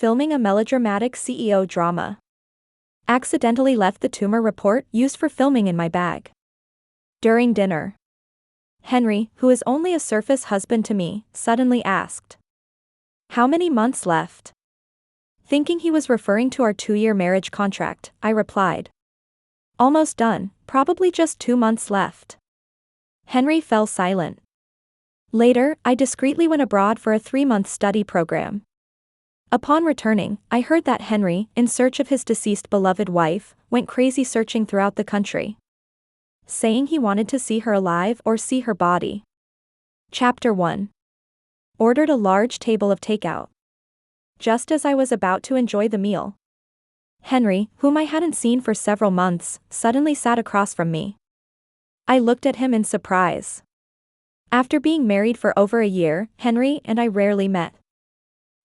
Filming a melodramatic CEO drama. Accidentally left the tumor report used for filming in my bag. During dinner, Henry, who is only a surface husband to me, suddenly asked, "How many months left?" Thinking he was referring to our 2-year marriage contract, I replied, "Almost done, probably just 2 months left." Henry fell silent. Later, I discreetly went abroad for a 3-month study program. Upon returning, I heard that Henry, in search of his deceased beloved wife, went crazy searching throughout the country, saying he wanted to see her alive or see her body. Chapter 1. Ordered a large table of takeout. Just as I was about to enjoy the meal, Henry, whom I hadn't seen for several months, suddenly sat across from me. I looked at him in surprise. After being married for over a year, Henry and I rarely met.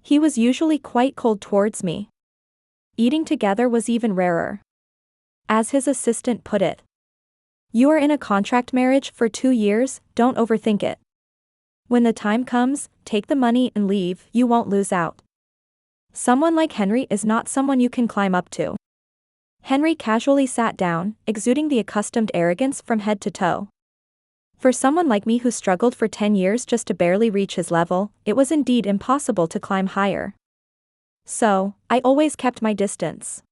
He was usually quite cold towards me. Eating together was even rarer. As his assistant put it, "You are in a contract marriage for 2 years, don't overthink it. When the time comes, take the money and leave, you won't lose out." Someone like Henry is not someone you can climb up to. Henry casually sat down, exuding the accustomed arrogance from head to toe. For someone like me who struggled for 10 years just to barely reach his level, it was indeed impossible to climb higher. So, I always kept my distance.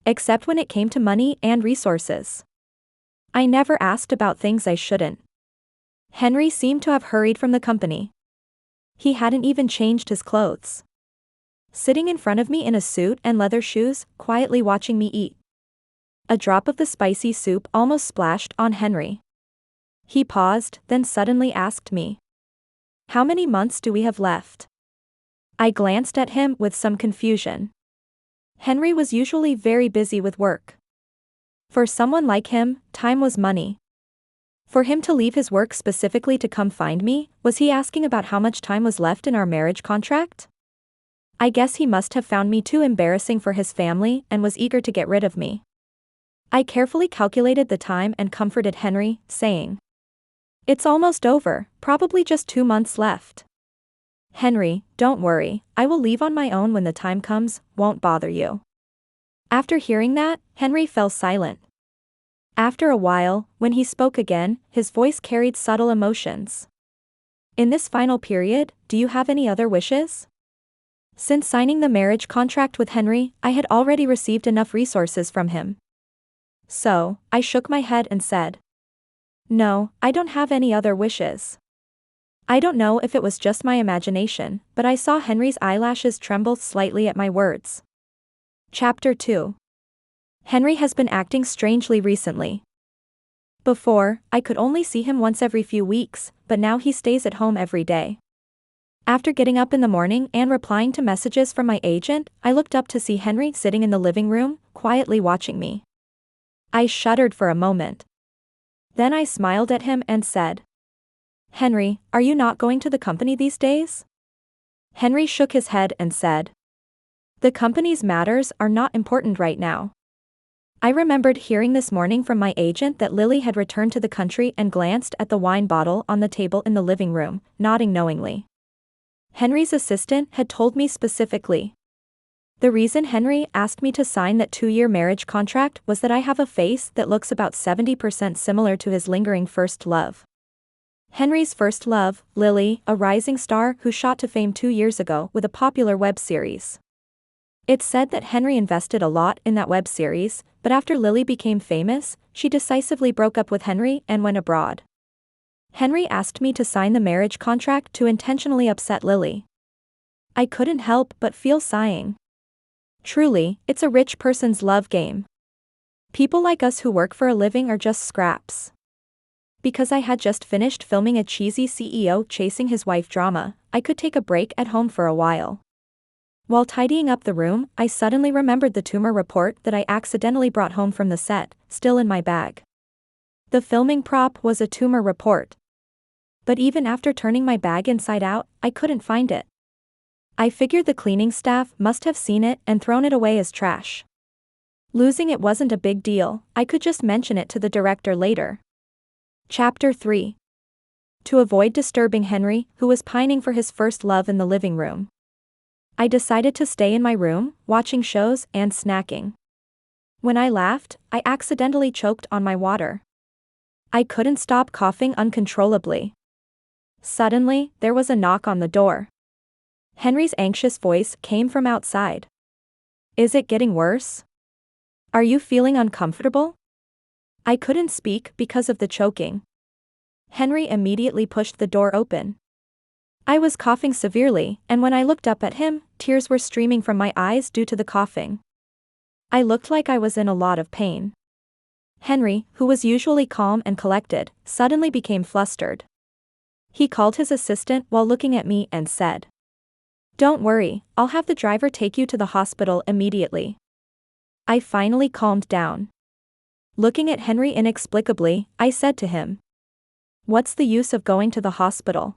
Except when it came to money and resources. I never asked about things I shouldn't. Henry seemed to have hurried from the company. He hadn't even changed his clothes. Sitting in front of me in a suit and leather shoes, quietly watching me eat. A drop of the spicy soup almost splashed on Henry. He paused, then suddenly asked me, "How many months do we have left?" I glanced at him with some confusion. Henry was usually very busy with work. For someone like him, time was money. For him to leave his work specifically to come find me, was he asking about how much time was left in our marriage contract? I guess he must have found me too embarrassing for his family and was eager to get rid of me. I carefully calculated the time and comforted Henry, saying, "It's almost over, probably just 2 months left. Henry, don't worry, I will leave on my own when the time comes, won't bother you." After hearing that, Henry fell silent. After a while, when he spoke again, his voice carried subtle emotions. "In this final period, do you have any other wishes?" Since signing the marriage contract with Henry, I had already received enough resources from him. So, I shook my head and said, "No, I don't have any other wishes." I don't know if it was just my imagination, but I saw Henry's eyelashes tremble slightly at my words. Chapter 2. Henry has been acting strangely recently. Before, I could only see him once every few weeks, but now he stays at home every day. After getting up in the morning and replying to messages from my agent, I looked up to see Henry sitting in the living room, quietly watching me. I shuddered for a moment. Then I smiled at him and said, "Henry, are you not going to the company these days?" Henry shook his head and said, "The company's matters are not important right now." I remembered hearing this morning from my agent that Lily had returned to the country and glanced at the wine bottle on the table in the living room, nodding knowingly. Henry's assistant had told me specifically. The reason Henry asked me to sign that 2-year marriage contract was that I have a face that looks about 70% similar to his lingering first love. Henry's first love, Lily, a rising star who shot to fame 2 years ago with a popular web series. It's said that Henry invested a lot in that web series, but after Lily became famous, she decisively broke up with Henry and went abroad. Henry asked me to sign the marriage contract to intentionally upset Lily. I couldn't help but feel sighing. Truly, it's a rich person's love game. People like us who work for a living are just scraps. Because I had just finished filming a cheesy CEO chasing his wife drama, I could take a break at home for a while. While tidying up the room, I suddenly remembered the tumor report that I accidentally brought home from the set, still in my bag. The filming prop was a tumor report. But even after turning my bag inside out, I couldn't find it. I figured the cleaning staff must have seen it and thrown it away as trash. Losing it wasn't a big deal, I could just mention it to the director later. Chapter 3. To avoid disturbing Henry, who was pining for his first love in the living room. I decided to stay in my room, watching shows and snacking. When I laughed, I accidentally choked on my water. I couldn't stop coughing uncontrollably. Suddenly, there was a knock on the door. Henry's anxious voice came from outside. Is it getting worse? Are you feeling uncomfortable? I couldn't speak because of the choking. Henry immediately pushed the door open. I was coughing severely, and when I looked up at him, tears were streaming from my eyes due to the coughing. I looked like I was in a lot of pain. Henry, who was usually calm and collected, suddenly became flustered. He called his assistant while looking at me and said, "Don't worry, I'll have the driver take you to the hospital immediately." I finally calmed down. Looking at Henry inexplicably, I said to him, "What's the use of going to the hospital?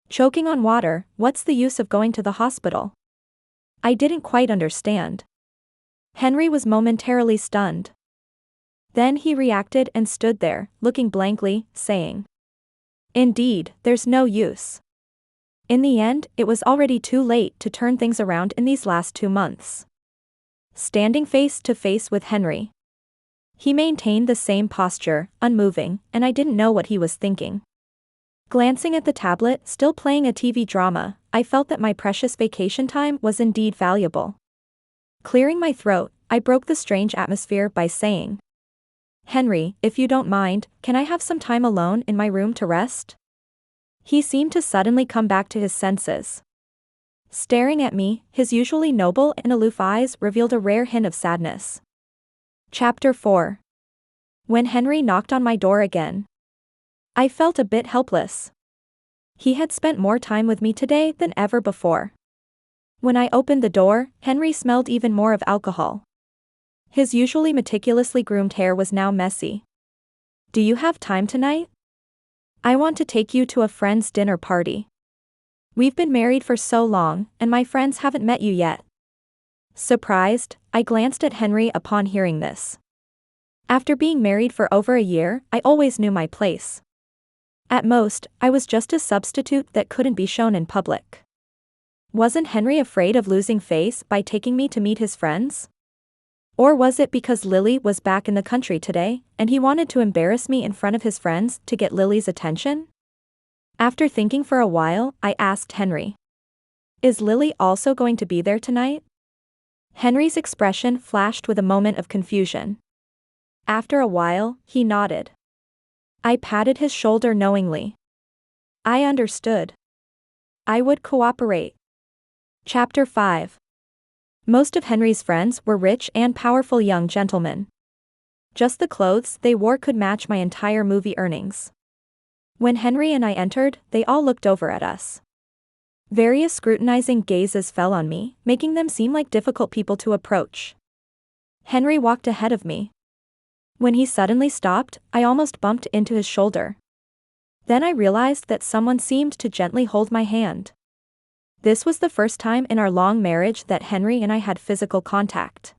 Choking on water, what's the use of going to the hospital?" I didn't quite understand. Henry was momentarily stunned. Then he reacted and stood there, looking blankly, saying, "Indeed, there's no use." In the end, it was already too late to turn things around in these last 2 months. Standing face to face with Henry. He maintained the same posture, unmoving, and I didn't know what he was thinking. Glancing at the tablet, still playing a TV drama, I felt that my precious vacation time was indeed valuable. Clearing my throat, I broke the strange atmosphere by saying, "Henry, if you don't mind, can I have some time alone in my room to rest?" He seemed to suddenly come back to his senses. Staring at me, his usually noble and aloof eyes revealed a rare hint of sadness. Chapter 4. When Henry knocked on my door again, I felt a bit helpless. He had spent more time with me today than ever before. When I opened the door, Henry smelled even more of alcohol. His usually meticulously groomed hair was now messy. "Do you have time tonight? I want to take you to a friend's dinner party. We've been married for so long, and my friends haven't met you yet." Surprised, I glanced at Henry upon hearing this. After being married for over a year, I always knew my place. At most, I was just a substitute that couldn't be shown in public. Wasn't Henry afraid of losing face by taking me to meet his friends? Or was it because Lily was back in the country today, and he wanted to embarrass me in front of his friends to get Lily's attention? After thinking for a while, I asked Henry, "Is Lily also going to be there tonight?" Henry's expression flashed with a moment of confusion. After a while, he nodded. I patted his shoulder knowingly. I understood. I would cooperate. Chapter 5. Most of Henry's friends were rich and powerful young gentlemen. Just the clothes they wore could match my entire movie earnings. When Henry and I entered, they all looked over at us. Various scrutinizing gazes fell on me, making them seem like difficult people to approach. Henry walked ahead of me. When he suddenly stopped, I almost bumped into his shoulder. Then I realized that someone seemed to gently hold my hand. This was the first time in our long marriage that Henry and I had physical contact.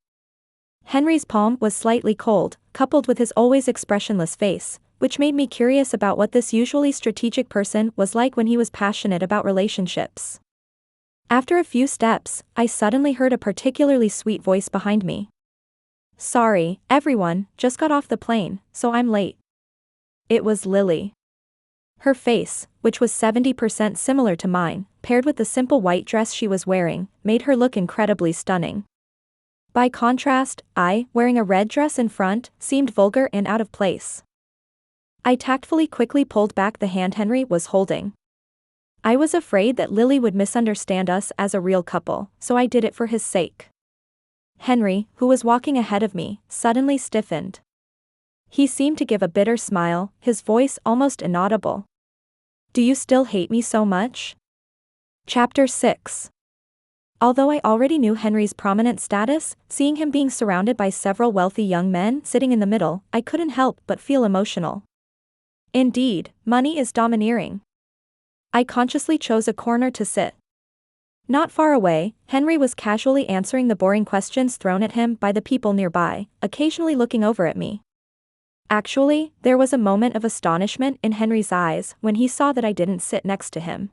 Henry's palm was slightly cold, coupled with his always expressionless face, which made me curious about what this usually strategic person was like when he was passionate about relationships. After a few steps, I suddenly heard a particularly sweet voice behind me. "Sorry, everyone, just got off the plane, so I'm late." It was Lily. Her face, which was 70% similar to mine, paired with the simple white dress she was wearing, made her look incredibly stunning. By contrast, I, wearing a red dress in front, seemed vulgar and out of place. I tactfully quickly pulled back the hand Henry was holding. I was afraid that Lily would misunderstand us as a real couple, so I did it for his sake. Henry, who was walking ahead of me, suddenly stiffened. He seemed to give a bitter smile, his voice almost inaudible. "Do you still hate me so much?" Chapter 6. Although I already knew Henry's prominent status, seeing him being surrounded by several wealthy young men sitting in the middle, I couldn't help but feel emotional. Indeed, money is domineering. I consciously chose a corner to sit. Not far away, Henry was casually answering the boring questions thrown at him by the people nearby, occasionally looking over at me. Actually, there was a moment of astonishment in Henry's eyes when he saw that I didn't sit next to him.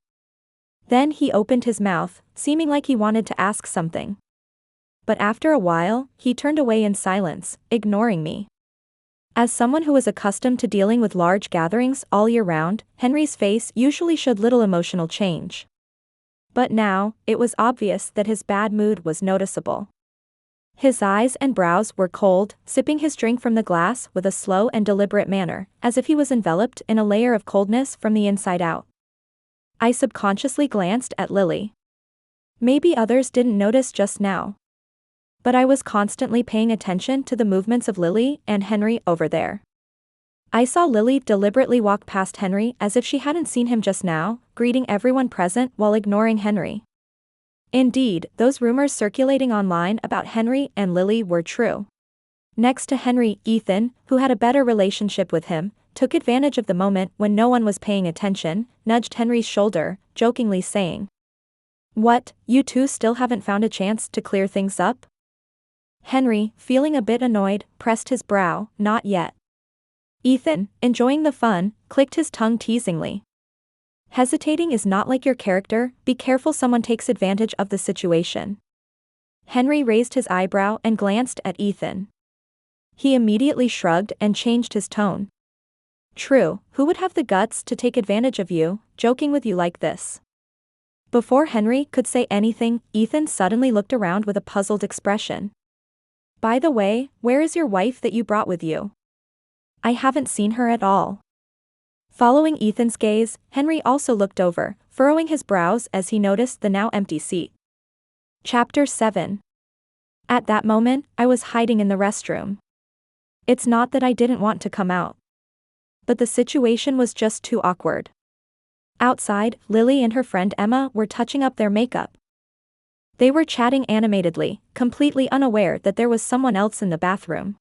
Then he opened his mouth, seeming like he wanted to ask something. But after a while, he turned away in silence, ignoring me. As someone who was accustomed to dealing with large gatherings all year round, Henry's face usually showed little emotional change. But now, it was obvious that his bad mood was noticeable. His eyes and brows were cold, sipping his drink from the glass with a slow and deliberate manner, as if he was enveloped in a layer of coldness from the inside out. I subconsciously glanced at Lily. Maybe others didn't notice just now. But I was constantly paying attention to the movements of Lily and Henry over there. I saw Lily deliberately walk past Henry as if she hadn't seen him just now, greeting everyone present while ignoring Henry. Indeed, those rumors circulating online about Henry and Lily were true. Next to Henry, Ethan, who had a better relationship with him, took advantage of the moment when no one was paying attention, nudged Henry's shoulder, jokingly saying, "What, you two still haven't found a chance to clear things up?" Henry, feeling a bit annoyed, pressed his brow, "Not yet." Ethan, enjoying the fun, clicked his tongue teasingly. "Hesitating is not like your character, be careful someone takes advantage of the situation." Henry raised his eyebrow and glanced at Ethan. He immediately shrugged and changed his tone. "True, who would have the guts to take advantage of you, joking with you like this?" Before Henry could say anything, Ethan suddenly looked around with a puzzled expression. "By the way, where is your wife that you brought with you? I haven't seen her at all." Following Ethan's gaze, Henry also looked over, furrowing his brows as he noticed the now empty seat. Chapter 7. At that moment, I was hiding in the restroom. It's not that I didn't want to come out. But the situation was just too awkward. Outside, Lily and her friend Emma were touching up their makeup. They were chatting animatedly, completely unaware that there was someone else in the bathroom.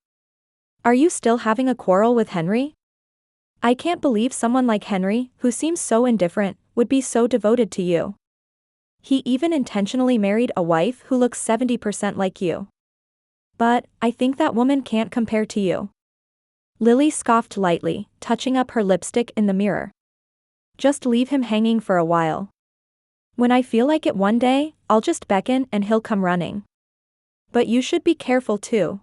"Are you still having a quarrel with Henry? I can't believe someone like Henry, who seems so indifferent, would be so devoted to you. He even intentionally married a wife who looks 70% like you. But, I think that woman can't compare to you." Lily scoffed lightly, touching up her lipstick in the mirror. "Just leave him hanging for a while. When I feel like it one day, I'll just beckon and he'll come running. But you should be careful too.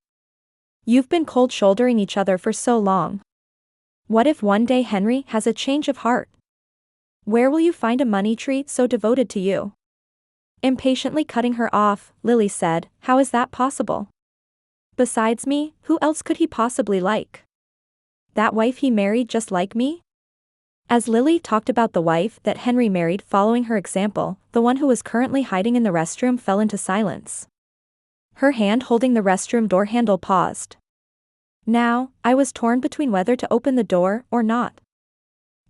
You've been cold-shouldering each other for so long. What if one day Henry has a change of heart? Where will you find a money tree so devoted to you?" Impatiently cutting her off, Lily said, "How is that possible? Besides me, who else could he possibly like? That wife he married just like me?" As Lily talked about the wife that Henry married following her example, the one who was currently hiding in the restroom fell into silence. Her hand holding the restroom door handle paused. Now, I was torn between whether to open the door or not.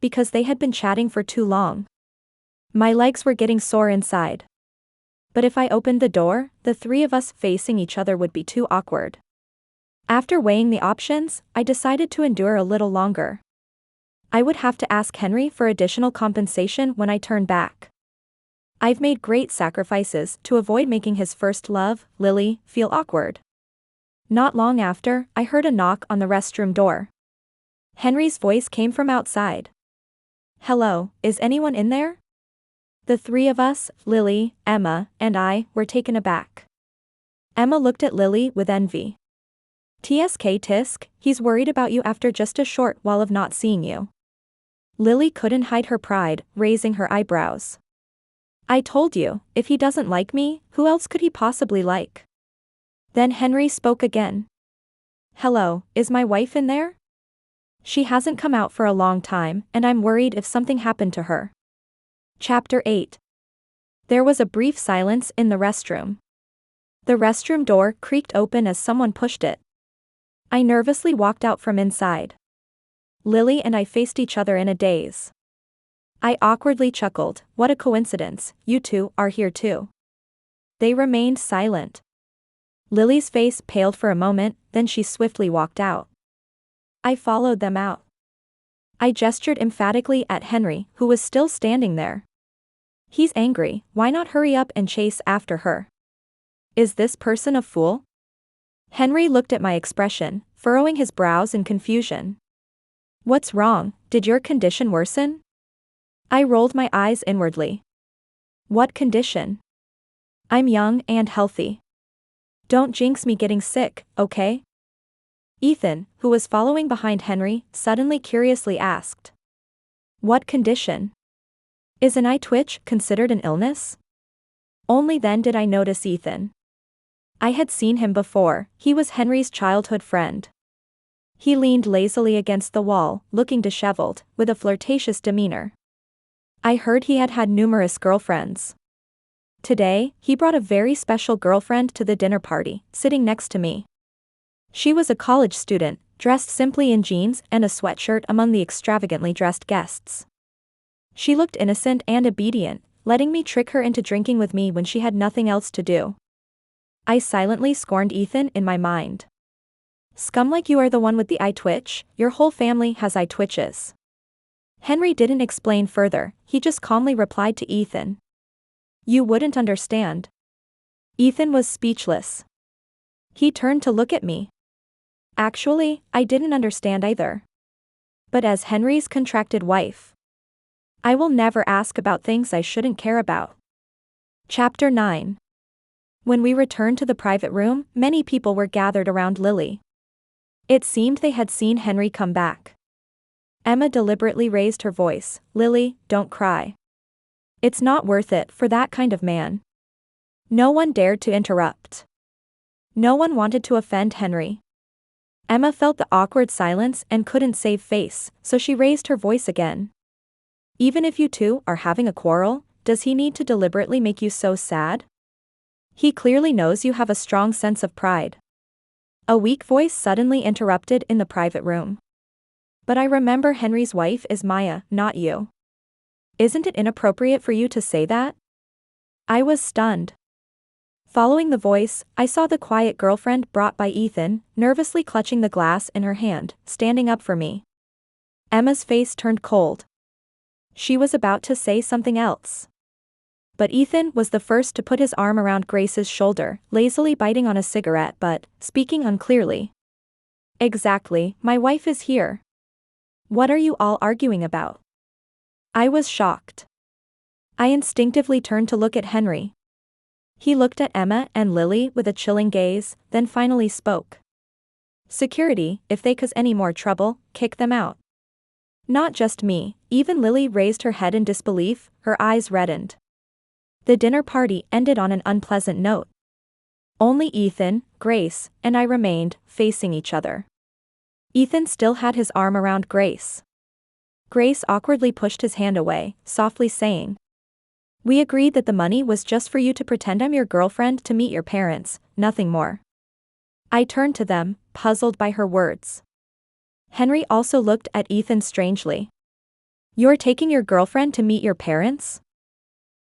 Because they had been chatting for too long. My legs were getting sore inside. But if I opened the door, the three of us facing each other would be too awkward. After weighing the options, I decided to endure a little longer. I would have to ask Henry for additional compensation when I turn back. I've made great sacrifices to avoid making his first love, Lily, feel awkward. Not long after, I heard a knock on the restroom door. Henry's voice came from outside. "Hello, is anyone in there?" The three of us, Lily, Emma, and I, were taken aback. Emma looked at Lily with envy. "Tsk tisk, he's worried about you after just a short while of not seeing you." Lily couldn't hide her pride, raising her eyebrows. "I told you, if he doesn't like me, who else could he possibly like?" Then Henry spoke again. "Hello, is my wife in there? She hasn't come out for a long time, and I'm worried if something happened to her." Chapter 8. There was a brief silence in the restroom. The restroom door creaked open as someone pushed it. I nervously walked out from inside. Lily and I faced each other in a daze. I awkwardly chuckled, "What a coincidence, you two are here too." They remained silent. Lily's face paled for a moment, then she swiftly walked out. I followed them out. I gestured emphatically at Henry, who was still standing there. "He's angry, why not hurry up and chase after her? Is this person a fool?" Henry looked at my expression, furrowing his brows in confusion. "What's wrong, did your condition worsen?" I rolled my eyes inwardly. What condition? I'm young and healthy. Don't jinx me getting sick, okay? Ethan, who was following behind Henry, suddenly curiously asked. What condition? Is an eye twitch considered an illness? Only then did I notice Ethan. I had seen him before, he was Henry's childhood friend. He leaned lazily against the wall, looking disheveled, with a flirtatious demeanor. I heard he had had numerous girlfriends. Today, he brought a very special girlfriend to the dinner party, sitting next to me. She was a college student, dressed simply in jeans and a sweatshirt among the extravagantly dressed guests. She looked innocent and obedient, letting me trick her into drinking with me when she had nothing else to do. I silently scorned Ethan in my mind. Scum like you are the one with the eye twitch, your whole family has eye twitches. Henry didn't explain further, he just calmly replied to Ethan. You wouldn't understand. Ethan was speechless. He turned to look at me. Actually, I didn't understand either. But as Henry's contracted wife, I will never ask about things I shouldn't care about. Chapter 9. When we returned to the private room, many people were gathered around Lily. It seemed they had seen Henry come back. Emma deliberately raised her voice. Lily, don't cry. It's not worth it for that kind of man. No one dared to interrupt. No one wanted to offend Henry. Emma felt the awkward silence and couldn't save face, so she raised her voice again. Even if you two are having a quarrel, does he need to deliberately make you so sad? He clearly knows you have a strong sense of pride. A weak voice suddenly interrupted in the private room. But I remember Henry's wife is Maya, not you. Isn't it inappropriate for you to say that? I was stunned. Following the voice, I saw the quiet girlfriend brought by Ethan, nervously clutching the glass in her hand, standing up for me. Emma's face turned cold. She was about to say something else. But Ethan was the first to put his arm around Grace's shoulder, lazily biting on a cigarette but speaking unclearly. Exactly, my wife is here. What are you all arguing about? I was shocked. I instinctively turned to look at Henry. He looked at Emma and Lily with a chilling gaze, then finally spoke. Security, if they cause any more trouble, kick them out. Not just me, even Lily raised her head in disbelief, her eyes reddened. The dinner party ended on an unpleasant note. Only Ethan, Grace, and I remained, facing each other. Ethan still had his arm around Grace. Grace awkwardly pushed his hand away, softly saying, We agreed that the money was just for you to pretend I'm your girlfriend to meet your parents, nothing more. I turned to them, puzzled by her words. Henry also looked at Ethan strangely. You're taking your girlfriend to meet your parents?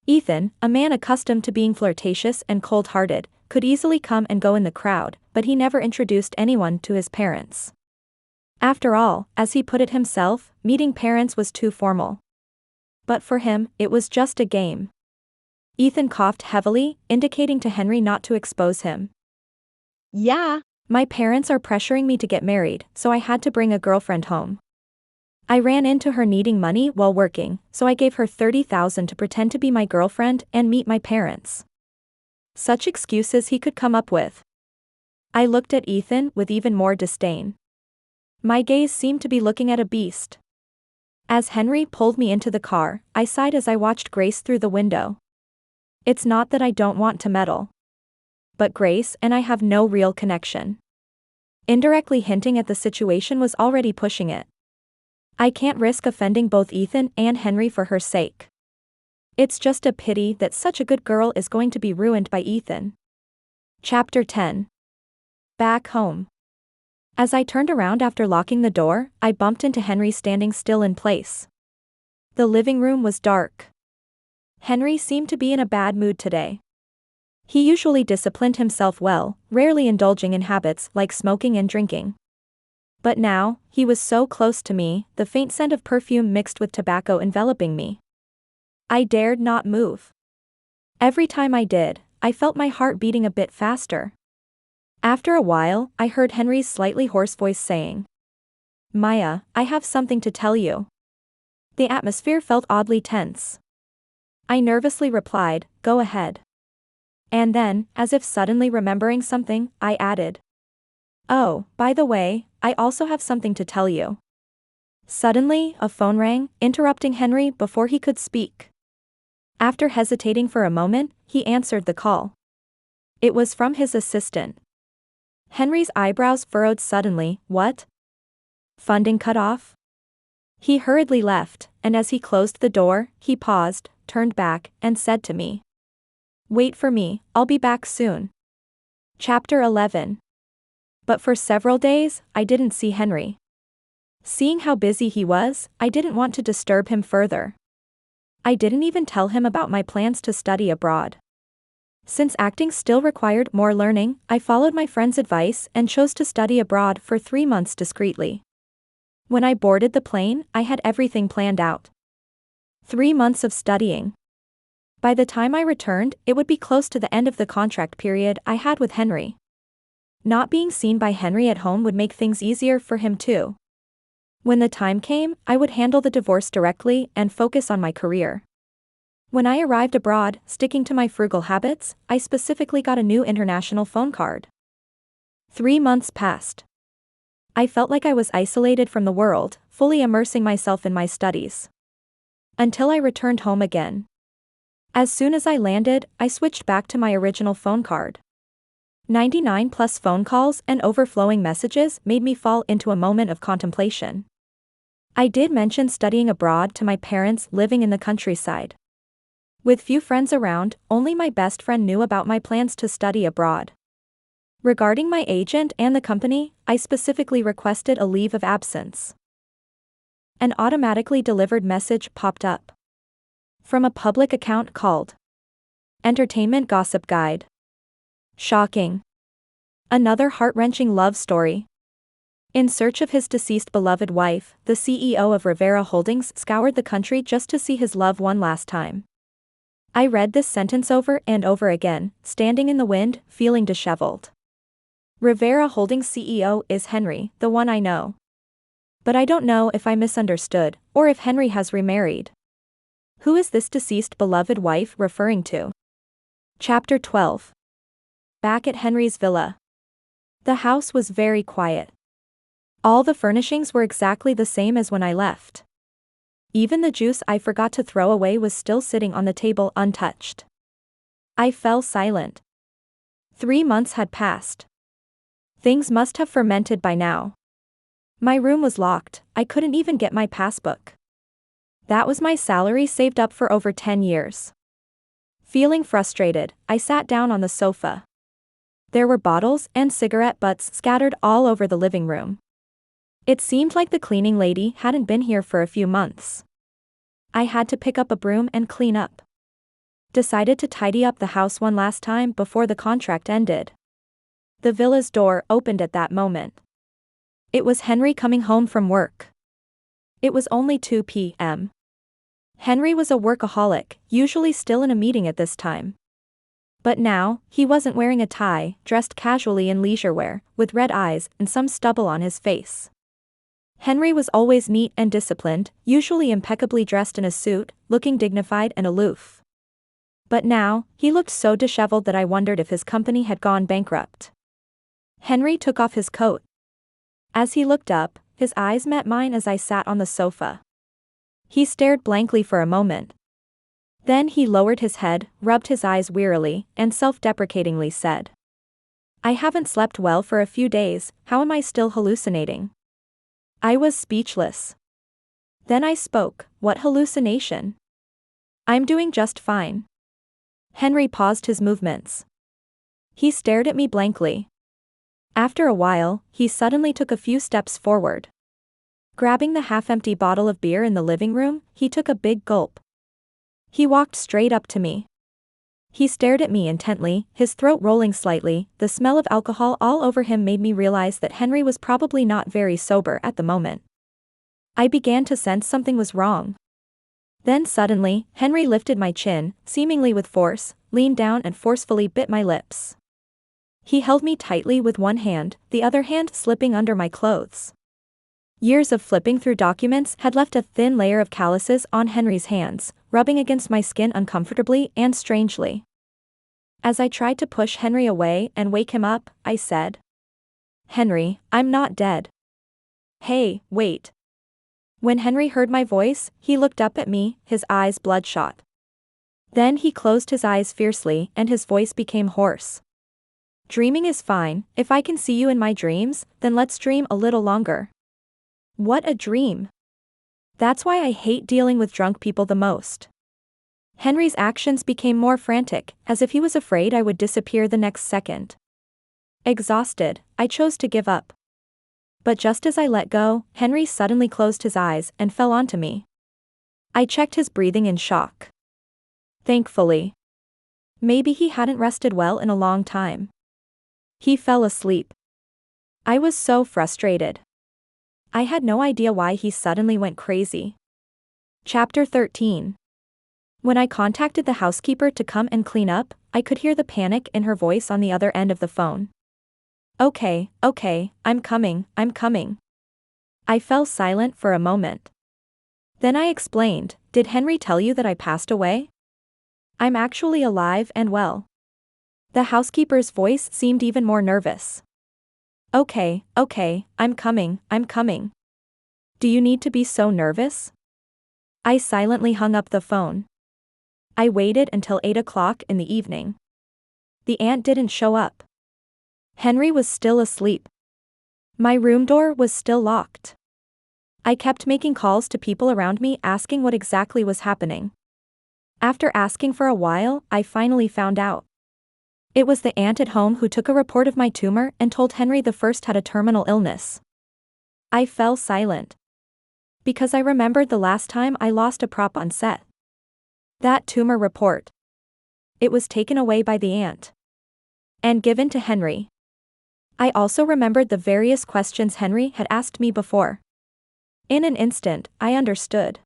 Ethan, a man accustomed to being flirtatious and cold-hearted, could easily come and go in the crowd, but he never introduced anyone to his parents. After all, as he put it himself, meeting parents was too formal. But for him, it was just a game. Ethan coughed heavily, indicating to Henry not to expose him. Yeah, my parents are pressuring me to get married, so I had to bring a girlfriend home. I ran into her needing money while working, so I gave her $30,000 to pretend to be my girlfriend and meet my parents. Such excuses he could come up with. I looked at Ethan with even more disdain. My gaze seemed to be looking at a beast. As Henry pulled me into the car, I sighed as I watched Grace through the window. It's not that I don't want to meddle. But Grace and I have no real connection. Indirectly hinting at the situation was already pushing it. I can't risk offending both Ethan and Henry for her sake. It's just a pity that such a good girl is going to be ruined by Ethan. Chapter 10. Back home. As I turned around after locking the door, I bumped into Henry standing still in place. The living room was dark. Henry seemed to be in a bad mood today. He usually disciplined himself well, rarely indulging in habits like smoking and drinking. But now, he was so close to me, the faint scent of perfume mixed with tobacco enveloping me. I dared not move. Every time I did, I felt my heart beating a bit faster. After a while, I heard Henry's slightly hoarse voice saying, Maya, I have something to tell you. The atmosphere felt oddly tense. I nervously replied, "Go ahead." And then, as if suddenly remembering something, I added, "Oh, by the way, I also have something to tell you." Suddenly, a phone rang, interrupting Henry before he could speak. After hesitating for a moment, he answered the call. It was from his assistant. Henry's eyebrows furrowed suddenly. "What? Funding cut off?" He hurriedly left, and as he closed the door, he paused, turned back, and said to me, "Wait for me, I'll be back soon." Chapter 11. But for several days, I didn't see Henry. Seeing how busy he was, I didn't want to disturb him further. I didn't even tell him about my plans to study abroad. Since acting still required more learning, I followed my friend's advice and chose to study abroad for 3 months discreetly. When I boarded the plane, I had everything planned out. 3 months of studying. By the time I returned, it would be close to the end of the contract period I had with Henry. Not being seen by Henry at home would make things easier for him too. When the time came, I would handle the divorce directly and focus on my career. When I arrived abroad, sticking to my frugal habits, I specifically got a new international phone card. 3 months passed. I felt like I was isolated from the world, fully immersing myself in my studies. Until I returned home again. As soon as I landed, I switched back to my original phone card. 99 plus phone calls and overflowing messages made me fall into a moment of contemplation. I did mention studying abroad to my parents living in the countryside. With few friends around, only my best friend knew about my plans to study abroad. Regarding my agent and the company, I specifically requested a leave of absence. An automatically delivered message popped up. From a public account called Entertainment Gossip Guide. Shocking. Another heart-wrenching love story. In search of his deceased beloved wife, the CEO of Rivera Holdings scoured the country just to see his love one last time. I read this sentence over and over again, standing in the wind, feeling disheveled. Rivera Holdings CEO is Henry, the one I know. But I don't know if I misunderstood, or if Henry has remarried. Who is this deceased beloved wife referring to? Chapter 12. Back at Henry's villa. The house was very quiet. All the furnishings were exactly the same as when I left. Even the juice I forgot to throw away was still sitting on the table untouched. I fell silent. 3 months had passed. Things must have fermented by now. My room was locked, I couldn't even get my passbook. That was my salary saved up for over 10 years. Feeling frustrated, I sat down on the sofa. There were bottles and cigarette butts scattered all over the living room. It seemed like the cleaning lady hadn't been here for a few months. I had to pick up a broom and clean up. Decided to tidy up the house one last time before the contract ended. The villa's door opened at that moment. It was Henry coming home from work. It was only 2 p.m. Henry was a workaholic, usually still in a meeting at this time. But now, he wasn't wearing a tie, dressed casually in leisure wear, with red eyes and some stubble on his face. Henry was always neat and disciplined, usually impeccably dressed in a suit, looking dignified and aloof. But now, he looked so disheveled that I wondered if his company had gone bankrupt. Henry took off his coat. As he looked up, his eyes met mine as I sat on the sofa. He stared blankly for a moment. Then he lowered his head, rubbed his eyes wearily, and self-deprecatingly said, "I haven't slept well for a few days, how am I still hallucinating?" I was speechless. Then I spoke, "What hallucination?" "I'm doing just fine." Henry paused his movements. He stared at me blankly. After a while, he suddenly took a few steps forward. Grabbing the half-empty bottle of beer in the living room, he took a big gulp. He walked straight up to me. He stared at me intently, his throat rolling slightly. The smell of alcohol all over him made me realize that Henry was probably not very sober at the moment. I began to sense something was wrong. Then suddenly, Henry lifted my chin, seemingly with force, leaned down and forcefully bit my lips. He held me tightly with one hand, the other hand slipping under my clothes. Years of flipping through documents had left a thin layer of calluses on Henry's hands, rubbing against my skin uncomfortably and strangely. As I tried to push Henry away and wake him up, I said, "Henry, I'm not dead." "Hey, wait." When Henry heard my voice, he looked up at me, his eyes bloodshot. Then he closed his eyes fiercely and his voice became hoarse. "Dreaming is fine. If I can see you in my dreams, then let's dream a little longer." What a dream. That's why I hate dealing with drunk people the most. Henry's actions became more frantic, as if he was afraid I would disappear the next second. Exhausted, I chose to give up. But just as I let go, Henry suddenly closed his eyes and fell onto me. I checked his breathing in shock. Thankfully. Maybe he hadn't rested well in a long time. He fell asleep. I was so frustrated. I had no idea why he suddenly went crazy. Chapter 13. When I contacted the housekeeper to come and clean up, I could hear the panic in her voice on the other end of the phone. Okay, I'm coming. I fell silent for a moment. Then I explained, "Did Henry tell you that I passed away? I'm actually alive and well." The housekeeper's voice seemed even more nervous. Okay, I'm coming. Do you need to be so nervous? I silently hung up the phone. I waited until 8 o'clock in the evening. The aunt didn't show up. Henry was still asleep. My room door was still locked. I kept making calls to people around me asking what exactly was happening. After asking for a while, I finally found out. It was the aunt at home who took a report of my tumor and told Henry the first had a terminal illness. I fell silent. Because I remembered the last time I lost a prop on set. That tumor report. It was taken away by the aunt. And given to Henry. I also remembered the various questions Henry had asked me before. In an instant, I understood.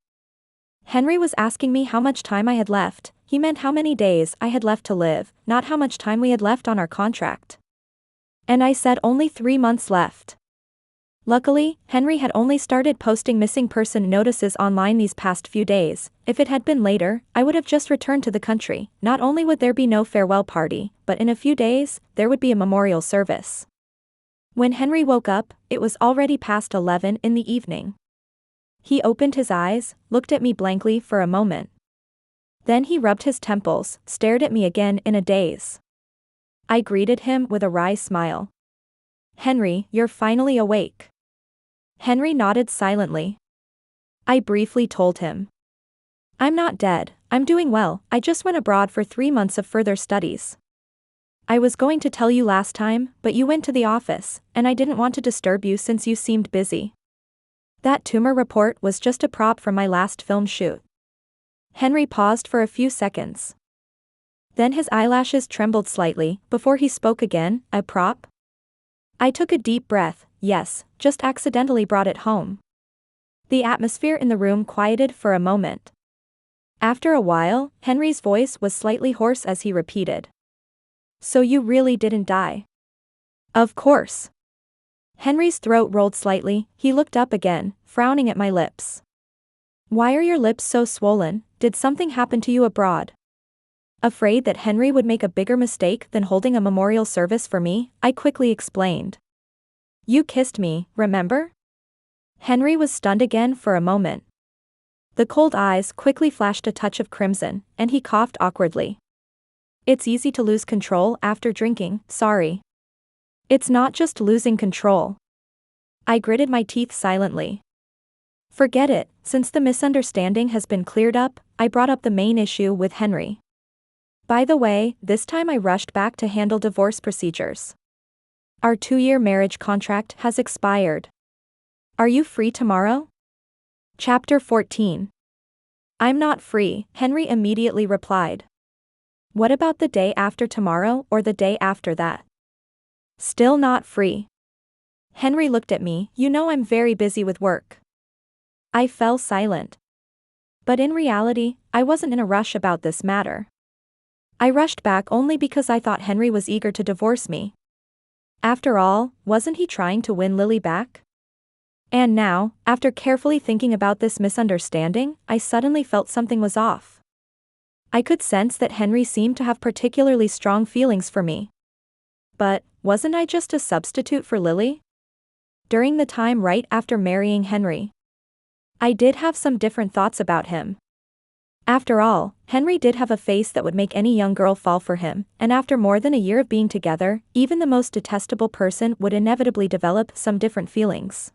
Henry was asking me how much time I had left. He meant how many days I had left to live, not how much time we had left on our contract. And I said only 3 months left. Luckily, Henry had only started posting missing person notices online these past few days. If it had been later, I would have just returned to the country. Not only would there be no farewell party, but in a few days, there would be a memorial service. When Henry woke up, it was already past 11 in the evening. He opened his eyes, looked at me blankly for a moment. Then he rubbed his temples, stared at me again in a daze. I greeted him with a wry smile. "Henry, you're finally awake." Henry nodded silently. I briefly told him. "I'm not dead, I'm doing well, I just went abroad for 3 months of further studies. I was going to tell you last time, but you went to the office, and I didn't want to disturb you since you seemed busy. That tumor report was just a prop from my last film shoot." Henry paused for a few seconds. Then his eyelashes trembled slightly, before he spoke again. "A prop?" I took a deep breath. "Yes, just accidentally brought it home." The atmosphere in the room quieted for a moment. After a while, Henry's voice was slightly hoarse as he repeated. "So you really didn't die?" "Of course." Henry's throat rolled slightly, he looked up again, frowning at my lips. "Why are your lips so swollen? Did something happen to you abroad?" Afraid that Henry would make a bigger mistake than holding a memorial service for me, I quickly explained. "You kissed me, remember?" Henry was stunned again for a moment. The cold eyes quickly flashed a touch of crimson, and he coughed awkwardly. "It's easy to lose control after drinking, sorry." "It's not just losing control." I gritted my teeth silently. "Forget it, since the misunderstanding has been cleared up, I brought up the main issue with Henry. By the way, this time I rushed back to handle divorce procedures. Our 2-year marriage contract has expired. Are you free tomorrow?" Chapter 14. "I'm not free," Henry immediately replied. "What about the day after tomorrow or the day after that?" "Still not free." Henry looked at me. "You know I'm very busy with work." I fell silent. But in reality, I wasn't in a rush about this matter. I rushed back only because I thought Henry was eager to divorce me. After all, wasn't he trying to win Lily back? And now, after carefully thinking about this misunderstanding, I suddenly felt something was off. I could sense that Henry seemed to have particularly strong feelings for me. But, wasn't I just a substitute for Lily? During the time right after marrying Henry, I did have some different thoughts about him. After all, Henry did have a face that would make any young girl fall for him, and after more than a year of being together, even the most detestable person would inevitably develop some different feelings.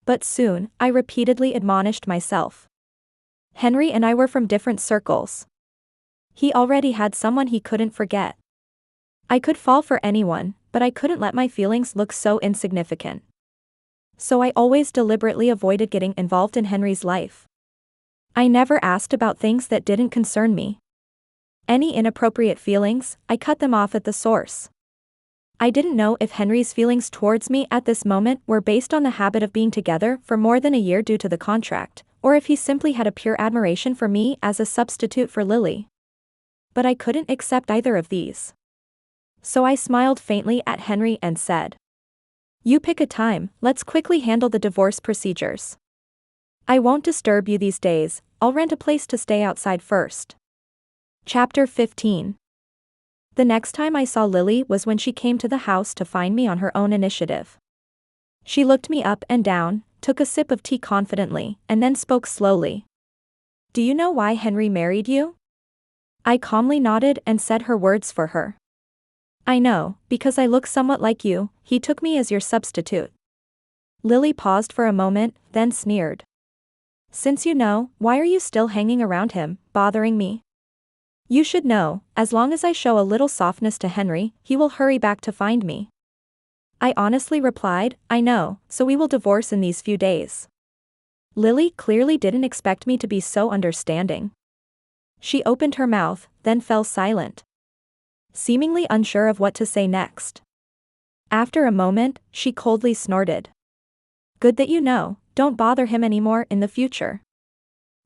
But soon, I repeatedly admonished myself. Henry and I were from different circles. He already had someone he couldn't forget. I could fall for anyone, but I couldn't let my feelings look so insignificant. So I always deliberately avoided getting involved in Henry's life. I never asked about things that didn't concern me. Any inappropriate feelings, I cut them off at the source. I didn't know if Henry's feelings towards me at this moment were based on the habit of being together for more than a year due to the contract, or if he simply had a pure admiration for me as a substitute for Lily. But I couldn't accept either of these. So I smiled faintly at Henry and said, "You pick a time, let's quickly handle the divorce procedures. I won't disturb you these days, I'll rent a place to stay outside first." Chapter 15. The next time I saw Lily was when she came to the house to find me on her own initiative. She looked me up and down, took a sip of tea confidently, and then spoke slowly. "Do you know why Henry married you?" I calmly nodded and said her words for her. "I know, because I look somewhat like you, he took me as your substitute." Lily paused for a moment, then sneered. "Since you know, why are you still hanging around him, bothering me? You should know, as long as I show a little softness to Henry, he will hurry back to find me." I honestly replied, "I know, so we will divorce in these few days." Lily clearly didn't expect me to be so understanding. She opened her mouth, then fell silent, seemingly unsure of what to say next. After a moment, she coldly snorted. "Good that you know, don't bother him anymore in the future."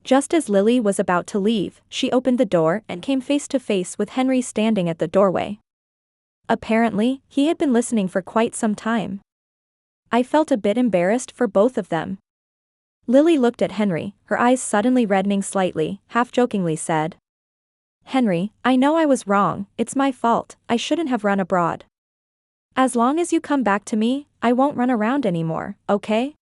Just as Lily was about to leave, she opened the door and came face to face with Henry standing at the doorway. Apparently, he had been listening for quite some time. I felt a bit embarrassed for both of them. Lily looked at Henry, her eyes suddenly reddening slightly, half-jokingly said, "Henry, I know I was wrong, it's my fault, I shouldn't have run abroad. As long as you come back to me, I won't run around anymore, okay?"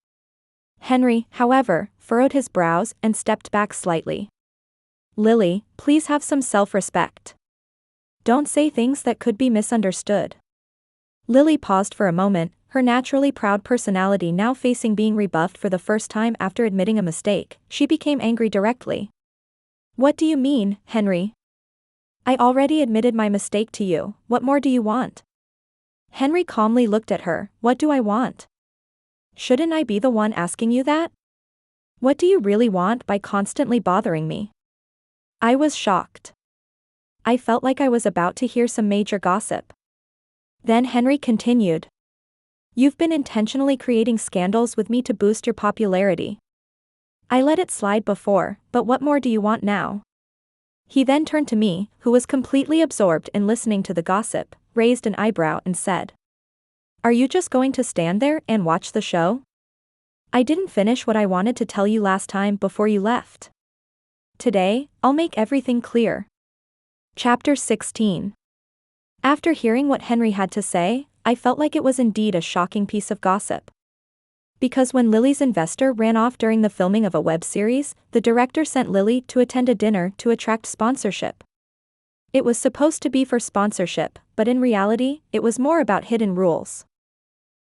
Henry, however, furrowed his brows and stepped back slightly. "Lily, please have some self-respect. Don't say things that could be misunderstood." Lily paused for a moment, her naturally proud personality now facing being rebuffed for the first time after admitting a mistake. She became angry directly. "What do you mean, Henry? I already admitted my mistake to you, what more do you want?" Henry calmly looked at her. "What do I want? Shouldn't I be the one asking you that? What do you really want by constantly bothering me?" I was shocked. I felt like I was about to hear some major gossip. Then Henry continued, "You've been intentionally creating scandals with me to boost your popularity. I let it slide before, but what more do you want now?" He then turned to me, who was completely absorbed in listening to the gossip, raised an eyebrow and said, "Are you just going to stand there and watch the show? I didn't finish what I wanted to tell you last time before you left. Today, I'll make everything clear." Chapter 16. After hearing what Henry had to say, I felt like it was indeed a shocking piece of gossip. Because when Lily's investor ran off during the filming of a web series, the director sent Lily to attend a dinner to attract sponsorship. It was supposed to be for sponsorship, but in reality, it was more about hidden rules.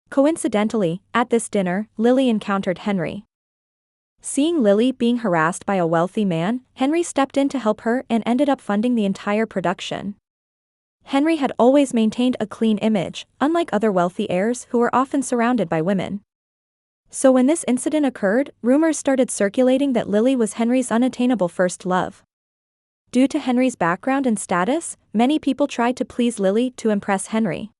Coincidentally, at this dinner, Lily encountered Henry. Seeing Lily being harassed by a wealthy man, Henry stepped in to help her and ended up funding the entire production. Henry had always maintained a clean image, unlike other wealthy heirs who were often surrounded by women. So when this incident occurred, rumors started circulating that Lily was Henry's unattainable first love. Due to Henry's background and status, many people tried to please Lily to impress Henry.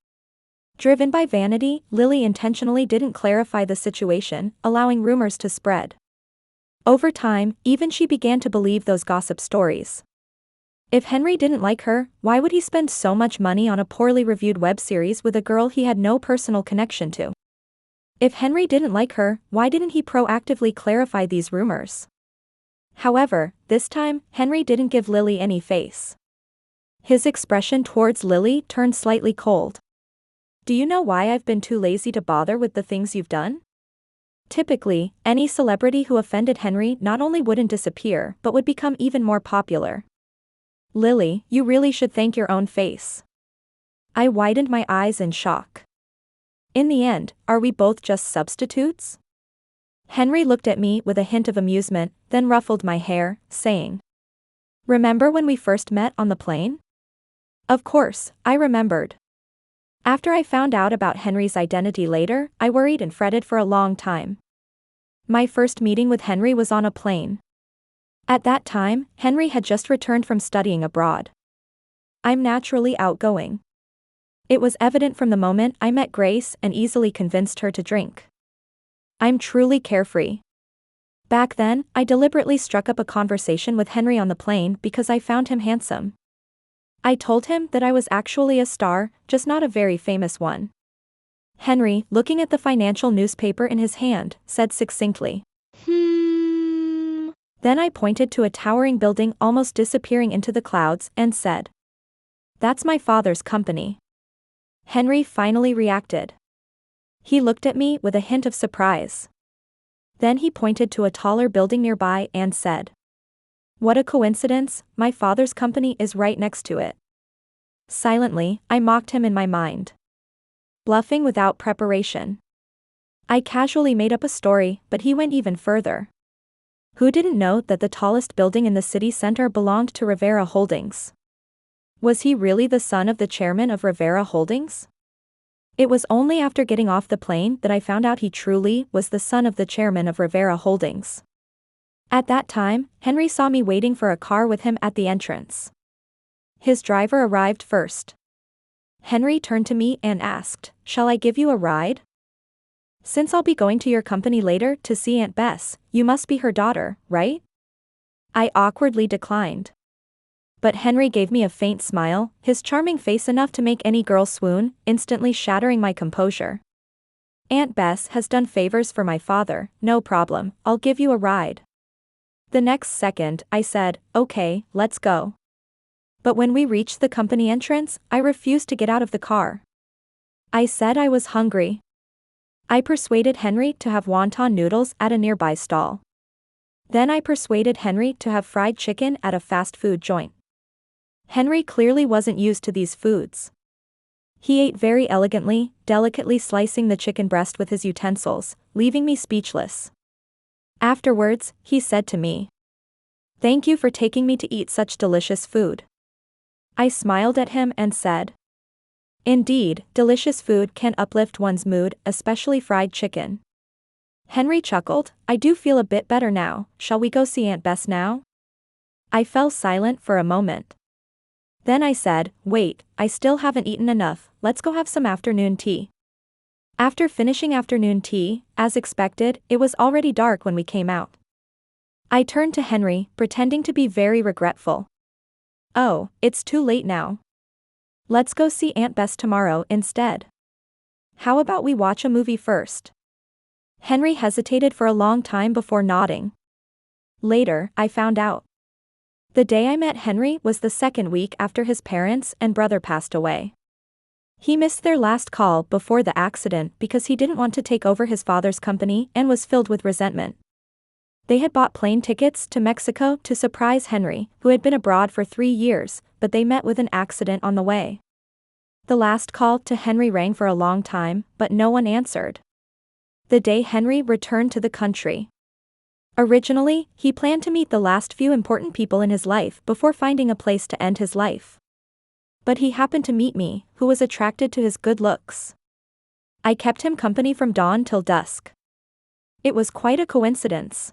Driven by vanity, Lily intentionally didn't clarify the situation, allowing rumors to spread. Over time, even she began to believe those gossip stories. If Henry didn't like her, why would he spend so much money on a poorly reviewed web series with a girl he had no personal connection to? If Henry didn't like her, why didn't he proactively clarify these rumors? However, this time, Henry didn't give Lily any face. His expression towards Lily turned slightly cold. Do you know why I've been too lazy to bother with the things you've done? Typically, any celebrity who offended Henry not only wouldn't disappear but would become even more popular. Lily, you really should thank your own face. I widened my eyes in shock. In the end, are we both just substitutes? Henry looked at me with a hint of amusement, then ruffled my hair, saying, "Remember when we first met on the plane?" Of course, I remembered. After I found out about Henry's identity later, I worried and fretted for a long time. My first meeting with Henry was on a plane. At that time, Henry had just returned from studying abroad. I'm naturally outgoing. It was evident from the moment I met Grace and easily convinced her to drink. I'm truly carefree. Back then, I deliberately struck up a conversation with Henry on the plane because I found him handsome. I told him that I was actually a star, just not a very famous one. Henry, looking at the financial newspaper in his hand, said succinctly, Then I pointed to a towering building almost disappearing into the clouds and said, "That's my father's company." Henry finally reacted. He looked at me with a hint of surprise. Then he pointed to a taller building nearby and said, "What a coincidence, my father's company is right next to it." Silently, I mocked him in my mind. Bluffing without preparation. I casually made up a story, but he went even further. Who didn't know that the tallest building in the city center belonged to Rivera Holdings? Was he really the son of the chairman of Rivera Holdings? It was only after getting off the plane that I found out he truly was the son of the chairman of Rivera Holdings. At that time, Henry saw me waiting for a car with him at the entrance. His driver arrived first. Henry turned to me and asked, "Shall I give you a ride? Since I'll be going to your company later to see Aunt Bess, you must be her daughter, right?" I awkwardly declined. But Henry gave me a faint smile, his charming face enough to make any girl swoon, instantly shattering my composure. "Aunt Bess has done favors for my father, no problem, I'll give you a ride." The next second, I said, "Okay, let's go." But when we reached the company entrance, I refused to get out of the car. I said I was hungry. I persuaded Henry to have wonton noodles at a nearby stall. Then I persuaded Henry to have fried chicken at a fast food joint. Henry clearly wasn't used to these foods. He ate very elegantly, delicately slicing the chicken breast with his utensils, leaving me speechless. Afterwards, he said to me, "Thank you for taking me to eat such delicious food." I smiled at him and said, "Indeed, delicious food can uplift one's mood, especially fried chicken." Henry chuckled, "I do feel a bit better now, shall we go see Aunt Bess now?" I fell silent for a moment. Then I said, "Wait, I still haven't eaten enough, let's go have some afternoon tea." After finishing afternoon tea, as expected, it was already dark when we came out. I turned to Henry, pretending to be very regretful. "Oh, it's too late now. Let's go see Aunt Bess tomorrow instead. How about we watch a movie first?" Henry hesitated for a long time before nodding. Later, I found out. The day I met Henry was the second week after his parents and brother passed away. He missed their last call before the accident because he didn't want to take over his father's company and was filled with resentment. They had bought plane tickets to Mexico to surprise Henry, who had been abroad for 3 years, but they met with an accident on the way. The last call to Henry rang for a long time, but no one answered. The day Henry returned to the country. Originally, he planned to meet the last few important people in his life before finding a place to end his life. But he happened to meet me, who was attracted to his good looks. I kept him company from dawn till dusk. It was quite a coincidence.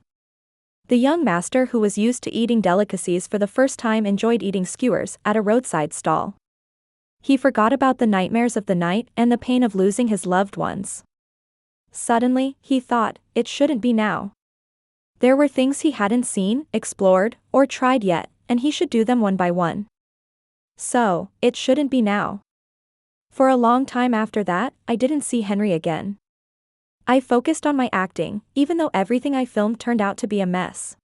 The young master who was used to eating delicacies for the first time enjoyed eating skewers at a roadside stall. He forgot about the nightmares of the night and the pain of losing his loved ones. Suddenly, he thought, it shouldn't be now. There were things he hadn't seen, explored, or tried yet, and he should do them one by one. So, it shouldn't be now. For a long time after that, I didn't see Henry again. I focused on my acting, even though everything I filmed turned out to be a mess.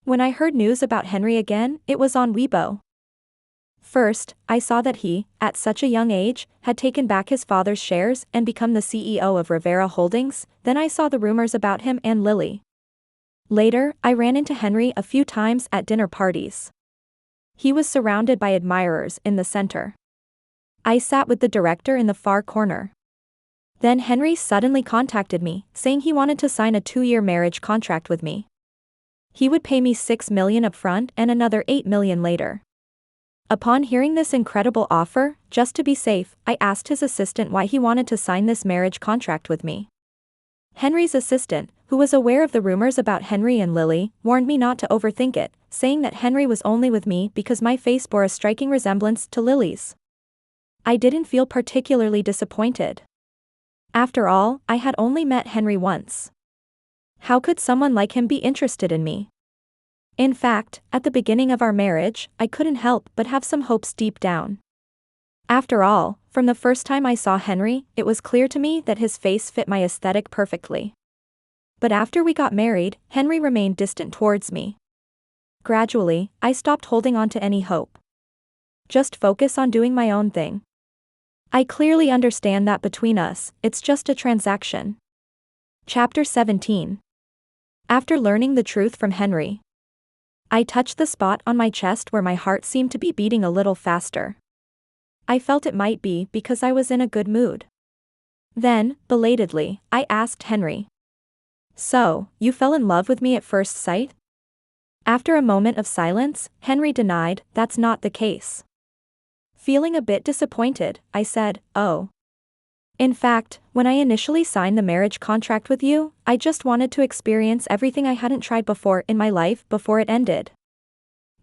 When I heard news about Henry again, it was on Weibo. First, I saw that he, at such a young age, had taken back his father's shares and become the CEO of Rivera Holdings. Then I saw the rumors about him and Lily. Later, I ran into Henry a few times at dinner parties. He was surrounded by admirers in the center. I sat with the director in the far corner. Then Henry suddenly contacted me, saying he wanted to sign a 2-year marriage contract with me. He would pay me $6 million upfront and another $8 million later. Upon hearing this incredible offer, just to be safe, I asked his assistant why he wanted to sign this marriage contract with me. Henry's assistant, who was aware of the rumors about Henry and Lily, warned me not to overthink it, saying that Henry was only with me because my face bore a striking resemblance to Lily's. I didn't feel particularly disappointed. After all, I had only met Henry once. How could someone like him be interested in me? In fact, at the beginning of our marriage, I couldn't help but have some hopes deep down. After all, from the first time I saw Henry, it was clear to me that his face fit my aesthetic perfectly. But after we got married, Henry remained distant towards me. Gradually, I stopped holding on to any hope. Just focus on doing my own thing. I clearly understand that between us, it's just a transaction. Chapter 17. After learning the truth from Henry, I touched the spot on my chest where my heart seemed to be beating a little faster. I felt it might be because I was in a good mood. Then, belatedly, I asked Henry. So, you fell in love with me at first sight? After a moment of silence, Henry denied, that's not the case. Feeling a bit disappointed, I said, oh. In fact, when I initially signed the marriage contract with you, I just wanted to experience everything I hadn't tried before in my life before it ended.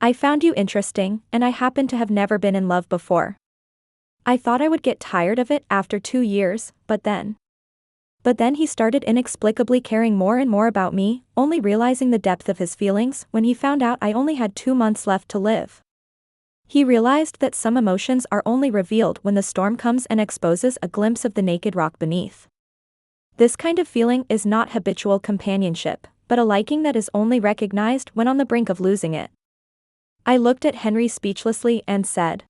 I found you interesting, and I happened to have never been in love before. I thought I would get tired of it after 2 years, but then he started inexplicably caring more and more about me, only realizing the depth of his feelings when he found out I only had 2 months left to live. He realized that some emotions are only revealed when the storm comes and exposes a glimpse of the naked rock beneath. This kind of feeling is not habitual companionship, but a liking that is only recognized when on the brink of losing it. I looked at Henry speechlessly and said,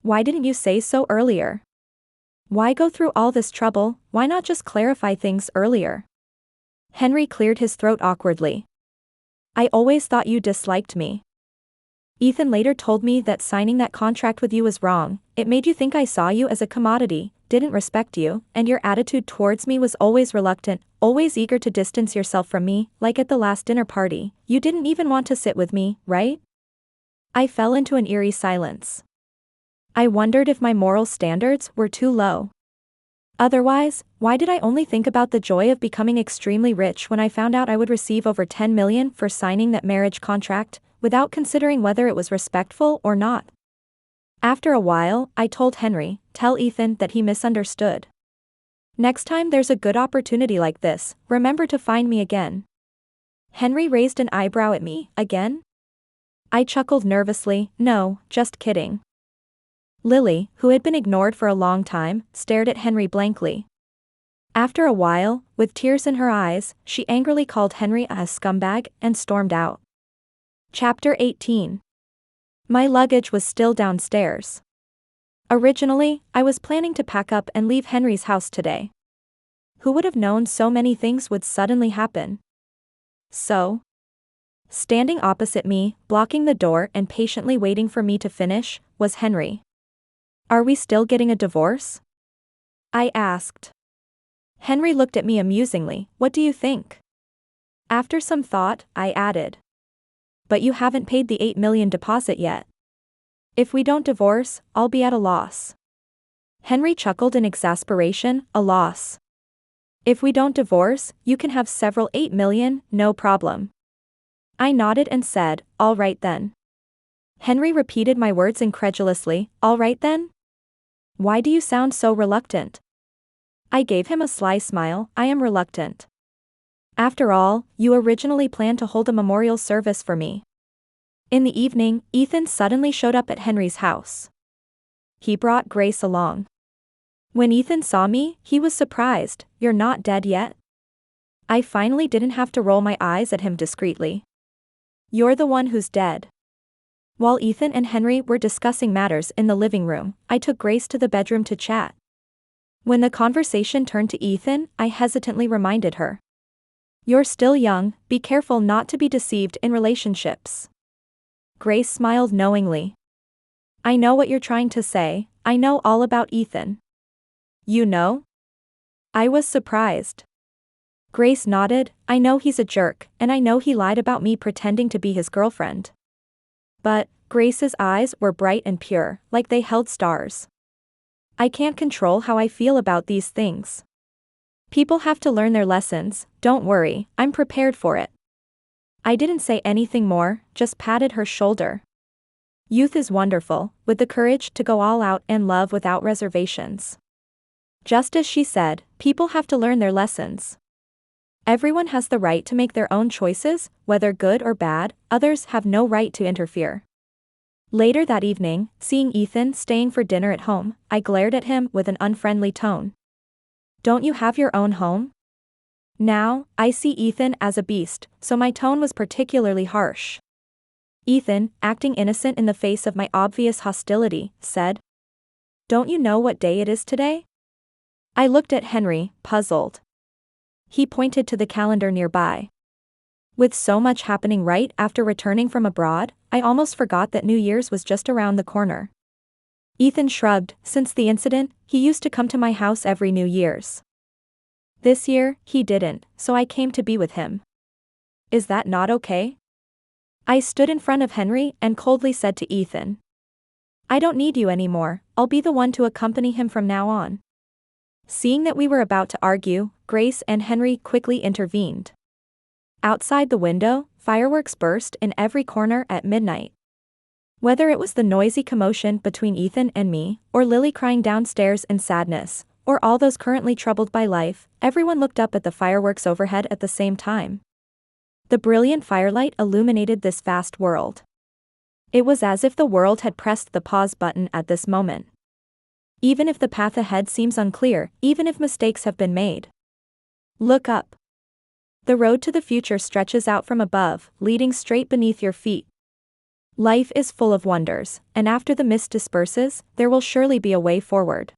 "Why didn't you say so earlier? Why go through all this trouble? Why not just clarify things earlier?" Henry cleared his throat awkwardly. "I always thought you disliked me. Ethan later told me that signing that contract with you was wrong. It made you think I saw you as a commodity, didn't respect you, and your attitude towards me was always reluctant, always eager to distance yourself from me, like at the last dinner party. You didn't even want to sit with me, right?" I fell into an eerie silence. I wondered if my moral standards were too low. Otherwise, why did I only think about the joy of becoming extremely rich when I found out I would receive over $10 million for signing that marriage contract, without considering whether it was respectful or not? After a while, I told Henry, "Tell Ethan that he misunderstood. Next time there's a good opportunity like this, remember to find me again." Henry raised an eyebrow at me, "Again?" I chuckled nervously, "No, just kidding." Lily, who had been ignored for a long time, stared at Henry blankly. After a while, with tears in her eyes, she angrily called Henry a scumbag and stormed out. Chapter 18. My luggage was still downstairs. Originally, I was planning to pack up and leave Henry's house today. Who would have known so many things would suddenly happen? So, standing opposite me, blocking the door and patiently waiting for me to finish, was Henry. "Are we still getting a divorce?" I asked. Henry looked at me amusingly. "What do you think?" After some thought, I added, "But you haven't paid the $8 million deposit yet. If we don't divorce, I'll be at a loss." Henry chuckled in exasperation. "A loss? If we don't divorce, you can have several $8 million, no problem." I nodded and said, "All right then." Henry repeated my words incredulously. "All right then? Why do you sound so reluctant?" I gave him a sly smile. "I am reluctant. After all, you originally planned to hold a memorial service for me." In the evening, Ethan suddenly showed up at Henry's house. He brought Grace along. When Ethan saw me, he was surprised. "You're not dead yet?" I finally didn't have to roll my eyes at him discreetly. "You're the one who's dead." While Ethan and Henry were discussing matters in the living room, I took Grace to the bedroom to chat. When the conversation turned to Ethan, I hesitantly reminded her. "You're still young, be careful not to be deceived in relationships." Grace smiled knowingly. "I know what you're trying to say, I know all about Ethan." "You know?" I was surprised. Grace nodded. "I know he's a jerk, and I know he lied about me pretending to be his girlfriend." But Grace's eyes were bright and pure, like they held stars. "I can't control how I feel about these things. People have to learn their lessons, don't worry, I'm prepared for it." I didn't say anything more, just patted her shoulder. Youth is wonderful, with the courage to go all out and love without reservations. Just as she said, people have to learn their lessons. Everyone has the right to make their own choices, whether good or bad, others have no right to interfere. Later that evening, seeing Ethan staying for dinner at home, I glared at him with an unfriendly tone. "Don't you have your own home?" Now, I see Ethan as a beast, so my tone was particularly harsh. Ethan, acting innocent in the face of my obvious hostility, said, "Don't you know what day it is today?" I looked at Henry, puzzled. He pointed to the calendar nearby. With so much happening right after returning from abroad, I almost forgot that New Year's was just around the corner. Ethan shrugged. "Since the incident, he used to come to my house every New Year's. This year, he didn't, so I came to be with him. Is that not okay?" I stood in front of Henry and coldly said to Ethan, "I don't need you anymore, I'll be the one to accompany him from now on." Seeing that we were about to argue, Grace and Henry quickly intervened. Outside the window, fireworks burst in every corner at midnight. Whether it was the noisy commotion between Ethan and me, or Lily crying downstairs in sadness, or all those currently troubled by life, everyone looked up at the fireworks overhead at the same time. The brilliant firelight illuminated this vast world. It was as if the world had pressed the pause button at this moment. Even if the path ahead seems unclear, even if mistakes have been made, look up. The road to the future stretches out from above, leading straight beneath your feet. Life is full of wonders, and after the mist disperses, there will surely be a way forward.